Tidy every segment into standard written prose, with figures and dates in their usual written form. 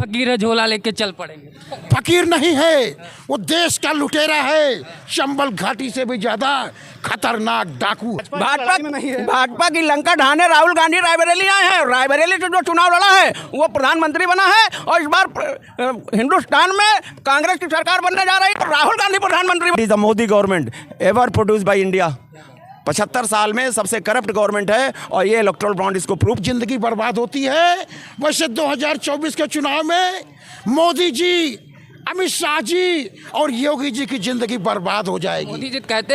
फकीर है, झोला लेके चल पड़ेंगे। फकीर नहीं है, वो देश का लुटेरा है, चंबल घाटी से भी ज्यादा खतरनाक डाकू। भाजपा की लंका ढाने राहुल गांधी रायबरेली आए हैं। रायबरेली से जो चुनाव लड़ा है वो प्रधानमंत्री बना है और इस बार हिंदुस्तान में कांग्रेस की सरकार बनने जा रही है, राहुल गांधी प्रधानमंत्री। The Modi government ever produce by India. 75 साल में सबसे करप्ट गवर्नमेंट है और ये इलेक्टोरल बॉन्ड इसको प्रूफ। जिंदगी बर्बाद होती है। वैसे 2024 के चुनाव में मोदी जी, अमित शाह जी और योगी जी की जिंदगी बर्बाद हो जाएगी। मोदी जी कहते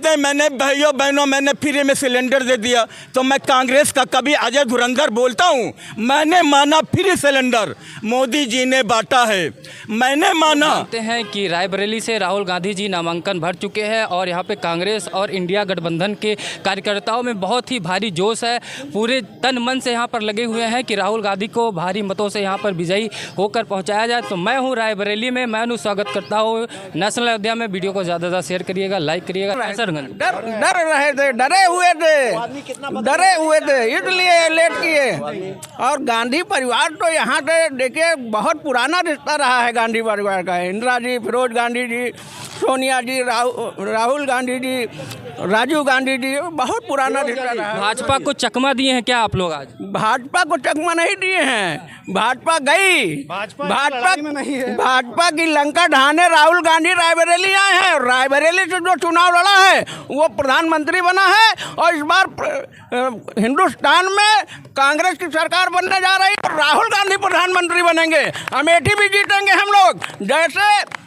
हैं मैंने भाइयों बहनों मैंने फ्री में सिलेंडर दे दिया, तो मैं कांग्रेस का कभी अजय धुरंधर बोलता हूँ। मैंने माना फ्री सिलेंडर मोदी जी ने बांटा है, मैंने माना। जानते हैं कि रायबरेली से राहुल गांधी जी नामांकन भर चुके हैं और यहाँ पे कांग्रेस और इंडिया गठबंधन के कार्यकर्ताओं में बहुत ही भारी जोश है। पूरे तन मन से यहाँ पर लगे हुए हैं कि राहुल गांधी को भारी मतों से यहाँ पर विजयी होकर पहुँचाया जाए। तो मैं हूँ रायबरेली, मैं स्वागत करता हूँ नेशनल अयोध्या में। वीडियो को ज़्यादा से ज़्यादा शेयर करिएगा, लाइक करिएगा। डर रहे थे, डरे हुए थे इसलिए लेट किए। और गांधी परिवार तो यहाँ से देखिए बहुत पुराना रिश्ता रहा है गांधी परिवार का। इंदिरा जी, फिरोज गांधी जी, सोनिया जी, राहुल गांधी जी, राजीव गांधी जी, बहुत पुराना रिश्ता रहा है। भाजपा को चकमा दिए हैं क्या आप लोग आज? भाजपा को चकमा नहीं दिए हैं, भाजपा गई। भाजपा की लंका ढाने राहुल गांधी रायबरेली आए हैं। रायबरेली से जो चुनाव लड़ा है वो प्रधानमंत्री बना है और इस बार हिंदुस्तान में कांग्रेस की सरकार बनने जा रही है, राहुल गांधी प्रधानमंत्री बनेंगे। अमेठी भी जीतेंगे हम लोग। जैसे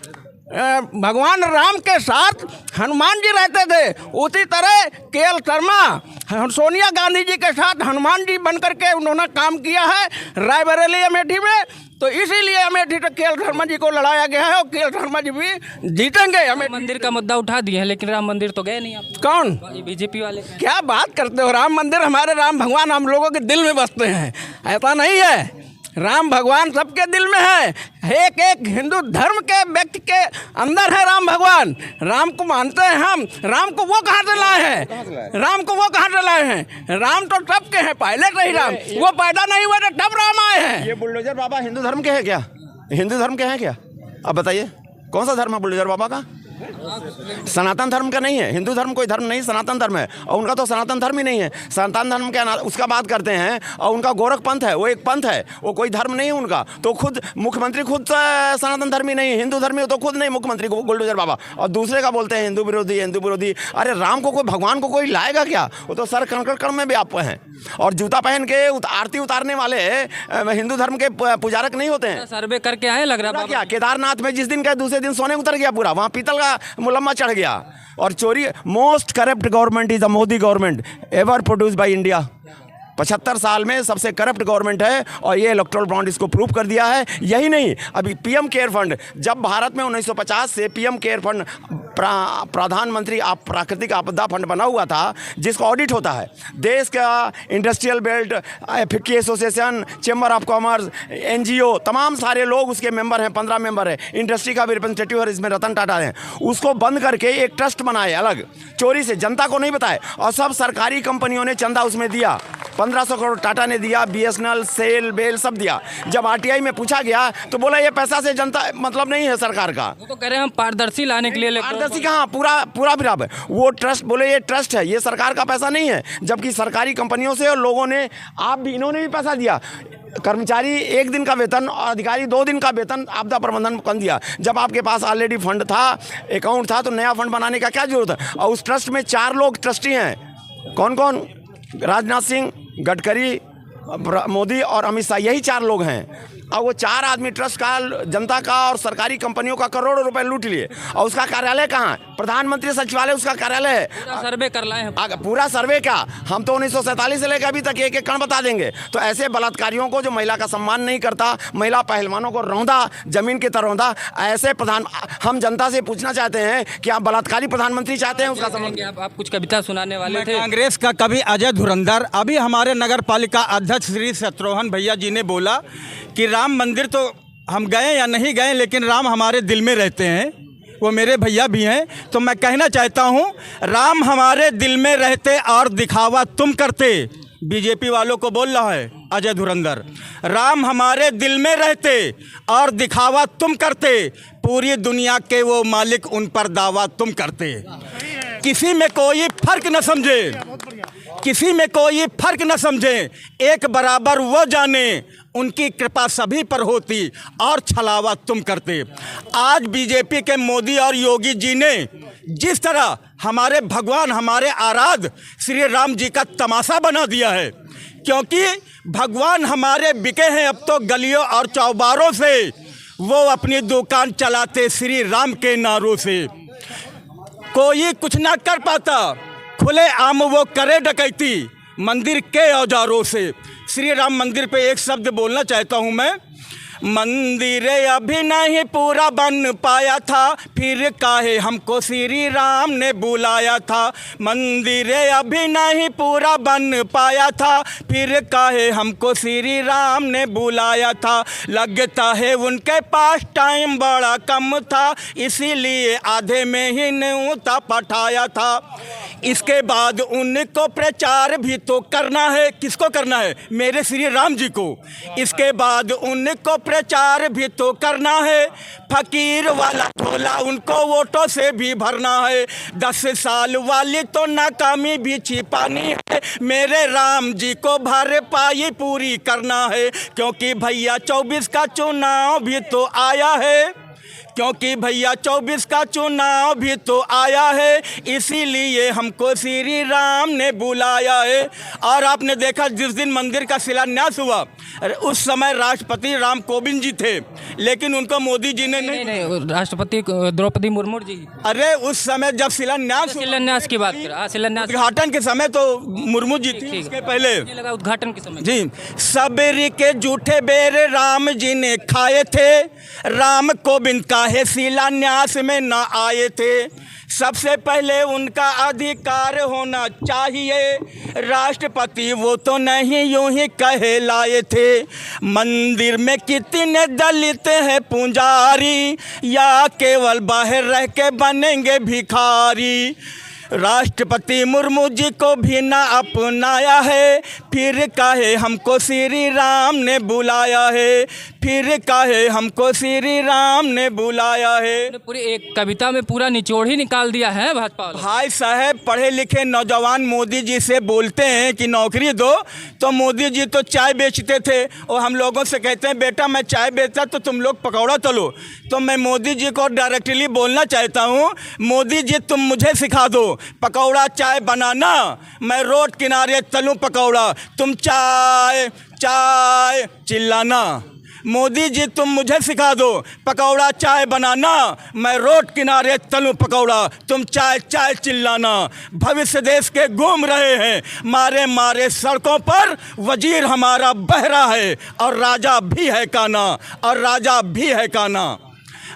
भगवान राम के साथ हनुमान जी रहते थे, उसी तरह केएल शर्मा सोनिया गांधी जी के साथ हनुमान जी बन करके उन्होंने काम किया है रायबरेली अमेठी में। तो इसीलिए अमेठी से केएल शर्मा जी को लड़ाया गया है और केएल शर्मा जी भी जीतेंगे। अमेठी मंदिर का मुद्दा उठा दिए हैं, लेकिन राम मंदिर तो गए नहीं आप। कौन? बीजेपी वाले। क्या बात करते हो? राम मंदिर, हमारे राम भगवान हम लोगों के दिल में बसते हैं, ऐसा नहीं है। राम भगवान सबके दिल में है। एक एक हिंदू धर्म के व्यक्ति के अंदर है राम भगवान। राम को मानते हैं हम। राम को वो कहाँ से लाए हैं? राम को वो कहाँ से लाए हैं? राम तो सबके हैं, पहले से ही राम। वो पैदा नहीं हुए थे तब राम आए हैं। ये बुलडोजर बाबा हिंदू धर्म के हैं क्या? हिंदू धर्म के हैं क्या? अब बताइए कौन सा धर्म है बुलडोजर बाबा का? सनातन धर्म का नहीं है। हिंदू धर्म कोई धर्म नहीं, सनातन धर्म है। और उनका तो सनातन धर्म ही नहीं है। सनातन धर्म के उसका बात करते हैं और उनका गोरख पंथ है, वो एक पंथ है, वो कोई धर्म नहीं है उनका। तो खुद मुख्यमंत्री खुद सनातन धर्मी नहीं, हिंदू धर्मी तो खुद नहीं मुख्यमंत्री को बुलडोजर बाबा, और दूसरे का बोलते हैं हिंदू विरोधी, हिंदू विरोधी। अरे राम को कोई, भगवान को कोई लाएगा क्या? वो तो सर कंकड़ कर्म में व्याप्त हैं और जूता पहन के आरती उतारने वाले हिंदू धर्म के पुजारक नहीं होते हैं। सर्वे करके आए लग रहा है क्या? केदारनाथ में जिस दिन का दूसरे दिन सोने उतर गया पूरा, वहाँ पीतल का मुलम्मा चढ़ गया और चोरी। Most corrupt government is the Modi government ever produce by India. 75 साल में सबसे करप्ट गवर्नमेंट है और ये इलेक्टोरल बॉन्ड इसको प्रूव कर दिया है। यही नहीं, अभी पीएम केयर फंड, जब भारत में 1950 से पीएम केयर फंड प्रधानमंत्री प्राकृतिक आपदा फंड बना हुआ था, जिसका ऑडिट होता है देश का industrial belt, FICCI association, chamber of commerce, NGO, तमाम सारे लोग उसके मेंबर हैं, 15 मेंबर हैं। इंडस्ट्री का भी रिप्रेजेंटेटिव है, इसमें रतन टाटा हैं। उसको बंद करके एक ट्रस्ट बनाए अलग, चोरी से, जनता को नहीं बताए, और सब सरकारी कंपनियों ने चंदा उसमें दिया। 1500 करोड़ टाटा ने दिया, बीएसएनएल, सेल, बेल सब दिया। जब आरटीआई में पूछा गया तो बोला ये पैसा से जनता मतलब नहीं है सरकार का। वो तो कह रहे हैं हम पारदर्शी लाने के लिए। पारदर्शी कहाँ? पूरा फिराब है वो ट्रस्ट। बोले ये ट्रस्ट है, ये सरकार का पैसा नहीं है, जबकि सरकारी कंपनियों से और लोगों ने, आप भी, इन्होंने भी पैसा दिया। कर्मचारी 1 दिन का वेतन और अधिकारी 2 दिन का वेतन आपदा प्रबंधन को कम दिया। जब आपके पास ऑलरेडी फंड था, अकाउंट था, तो नया फंड बनाने का क्या जरूरत है? और उस ट्रस्ट में 4 लोग ट्रस्टी हैं। कौन कौन? राजनाथ सिंह, गडकरी, मोदी और अमित शाह, यही 4 लोग हैं। और वो 4 आदमी ट्रस्ट का, जनता का और सरकारी कंपनियों का करोड़ों रुपए लूट लिए। और उसका कार्यालय कहाँ? प्रधानमंत्री सचिवालय उसका कार्यालय है। पूरा सर्वे कर लाए हैं। पूरा सर्वे का हम तो 1947 से लेकर अभी तक एक कण बता देंगे। तो ऐसे बलात्कारियों को, जो महिला का सम्मान नहीं करता, महिला पहलवानों को रौंदा, जमीन की तरह रौंदा, ऐसे प्रधान, हम जनता से पूछना चाहते हैं कि आप बलात्कारी प्रधानमंत्री चाहते हैं? उसका सम्मान। आप कुछ कविता सुनाने वाले थे। कांग्रेस का कवि अजय धुरंधर, अभी हमारे नगर पालिका अध्यक्ष श्री शत्रुघ्न भैया जी ने बोला कि राम मंदिर तो हम गए या नहीं गए, लेकिन राम हमारे दिल में रहते हैं। वो मेरे भैया भी हैं। तो मैं कहना चाहता हूँ, राम हमारे दिल में रहते और दिखावा तुम करते। बीजेपी वालों को बोल रहा है, अजय धुरंधर। राम हमारे दिल में रहते और दिखावा तुम करते, पूरी दुनिया के वो मालिक उन पर दावा तुम करते। किसी में कोई फर्क न समझे, किसी में कोई फर्क न समझे, एक बराबर वो जाने, उनकी कृपा सभी पर होती और छलावा तुम करते। आज बीजेपी के मोदी और योगी जी ने जिस तरह हमारे भगवान, हमारे आराध्य श्री राम जी का तमाशा बना दिया है, क्योंकि भगवान हमारे बिके हैं अब तो गलियों और चौबारों से, वो अपनी दुकान चलाते श्री राम के नारों से। कोई कुछ ना कर पाता, खुले आम वो करे डकैती मंदिर के औजारों से। श्री राम मंदिर पे एक शब्द बोलना चाहता हूँ मैं। मंदिर अभी नहीं पूरा बन पाया था, फिर काहे हमको श्री राम ने बुलाया था। मंदिर अभी नहीं पूरा बन पाया था, फिर काहे हमको श्री राम ने बुलाया था। लगता है उनके पास टाइम बड़ा कम था, इसीलिए आधे में ही न्योता पठाया था। इसके बाद उनको प्रचार भी तो करना है, किसको करना है? मेरे श्री राम जी को। इसके बाद उनको प्रचार भी तो करना है, फकीर वाला झोला उनको वोटों से भी भरना है। 10 साल वाली तो नाकामी भी छिपानी है, मेरे राम जी को भरपाई पूरी करना है। क्योंकि भैया 24 का चुनाव भी तो आया है, क्योंकि भैया 24 का चुनाव भी तो आया है, इसीलिए हमको श्री राम ने बुलाया है। और आपने देखा जिस दिन मंदिर का शिलान्यास हुआ, उस समय राष्ट्रपति राम कोविंद जी थे, लेकिन उनको मोदी जी ने नहीं, राष्ट्रपति द्रौपदी मुर्मू जी। अरे उस समय जब शिलान्यास की बात कर, शिलान्यास उद्घाटन के समय तो मुर्मू जी थी, उसके पहले लगा उद्घाटन के समय जी। सबरी के जूठे बेर राम जी ने खाए थे, राम कोविंद काहे शिलान्यास में न आए थे। सबसे पहले उनका अधिकार होना चाहिए, राष्ट्रपति वो तो नहीं यूं ही कहलाए थे। मंदिर में कितने दलित हैं पुजारी, या केवल बाहर रह के बनेंगे भिखारी। राष्ट्रपति मुर्मू जी को भी ना अपनाया है, फिर काहे हमको श्री राम ने बुलाया है, फिर काहे हमको श्री राम ने बुलाया है। पूरी एक कविता में पूरा निचोड़ ही निकाल दिया है भाजपा वालों। भाई साहब, पढ़े लिखे नौजवान मोदी जी से बोलते हैं कि नौकरी दो, तो मोदी जी तो चाय बेचते थे और हम लोगों से कहते हैं बेटा मैं चाय बेचता तो तुम लोग पकौड़ा तलो। तो मैं मोदी जी को डायरेक्टली बोलना चाहता हूँ, मोदी जी तुम मुझे सिखा दो पकौड़ा चाय बनाना, मैं रोड किनारे तलूं पकौड़ा, तुम चाय चाय चिल्लाना। मोदी जी तुम मुझे सिखा दो पकौड़ा चाय बनाना, मैं रोड किनारे तलूं पकौड़ा, तुम चाय चाय चिल्लाना। भविष्य देश के घूम रहे हैं मारे मारे सड़कों पर, वजीर हमारा बहरा है और राजा भी है काना, और राजा भी है काना।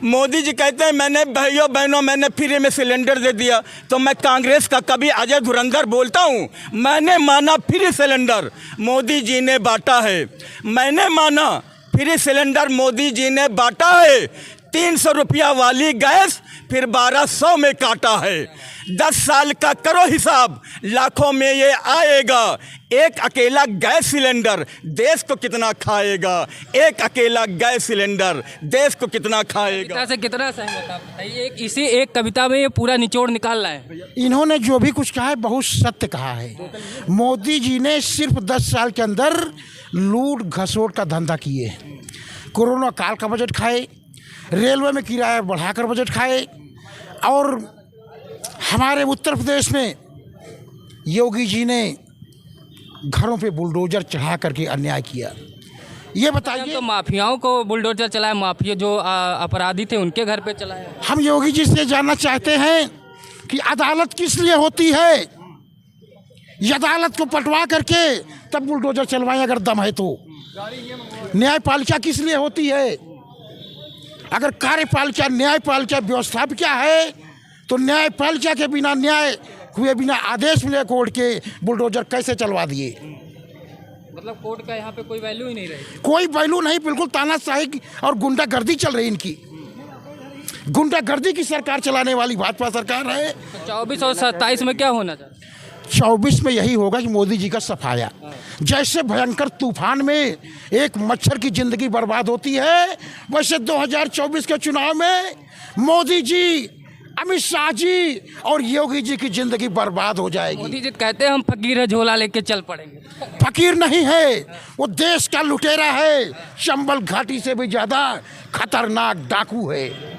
मोदी जी कहते हैं मैंने भाइयों बहनों मैंने फ्री में सिलेंडर दे दिया, तो मैं कांग्रेस का कभी अजय धुरंधर बोलता हूँ, मैंने माना फ्री सिलेंडर मोदी जी ने बांटा है, मैंने माना फ्री सिलेंडर मोदी जी ने बांटा है। 300 रुपया वाली गैस फिर 1200 में काटा है। 10 साल का करो हिसाब, लाखों में ये आएगा। एक अकेला गैस सिलेंडर देश को कितना खाएगा, एक अकेला गैस सिलेंडर देश को कितना खाएगा। से कितना सहमत आप बताइए, इसी एक कविता में ये पूरा निचोड़ निकालना है। इन्होंने जो भी कुछ कहा है बहुत सत्य कहा है। मोदी जी ने सिर्फ 10 साल के अंदर लूट घसोट का धंधा किए, कोरोना काल का बजट खाए, रेलवे में किराया बढ़ाकर बजट खाए, और हमारे उत्तर प्रदेश में योगी जी ने घरों पे बुलडोजर चढ़ा करके अन्याय किया। ये बताइए, तो माफियाओं को बुलडोजर चलाया, माफिया जो अपराधी थे उनके घर पे चलाया। हम योगी जी से जानना चाहते हैं कि अदालत किस लिए होती है? ये अदालत को पटवा करके तब बुलडोजर चलवाएं अगर दम है तो। न्यायपालिका किस लिए होती है? अगर कार्यपालिका न्यायपालिका व्यवस्था क्या है, तो न्यायपालिका के बिना न्याय हुए बिना आदेश मिले कोर्ट के बुलडोजर कैसे चलवा दिए? मतलब कोर्ट का यहाँ पे कोई वैल्यू ही नहीं रही। कोई वैल्यू नहीं, बिल्कुल तानाशाही और गुंडागर्दी चल रही इनकी। गुंडागर्दी की सरकार चलाने वाली भाजपा सरकार है। 24 और 27 में क्या होना चाहिए? 24 में यही होगा कि मोदी जी का सफाया। जैसे भयंकर तूफान में एक मच्छर की जिंदगी बर्बाद होती है, वैसे 2024 के चुनाव में मोदी जी, अमित शाह जी और योगी जी की जिंदगी बर्बाद हो जाएगी। मोदी जी कहते हैं हम फकीर है, झोला लेके चल पड़ेंगे। फकीर नहीं है, वो देश का लुटेरा है, चंबल घाटी से भी ज्यादा खतरनाक डाकू है।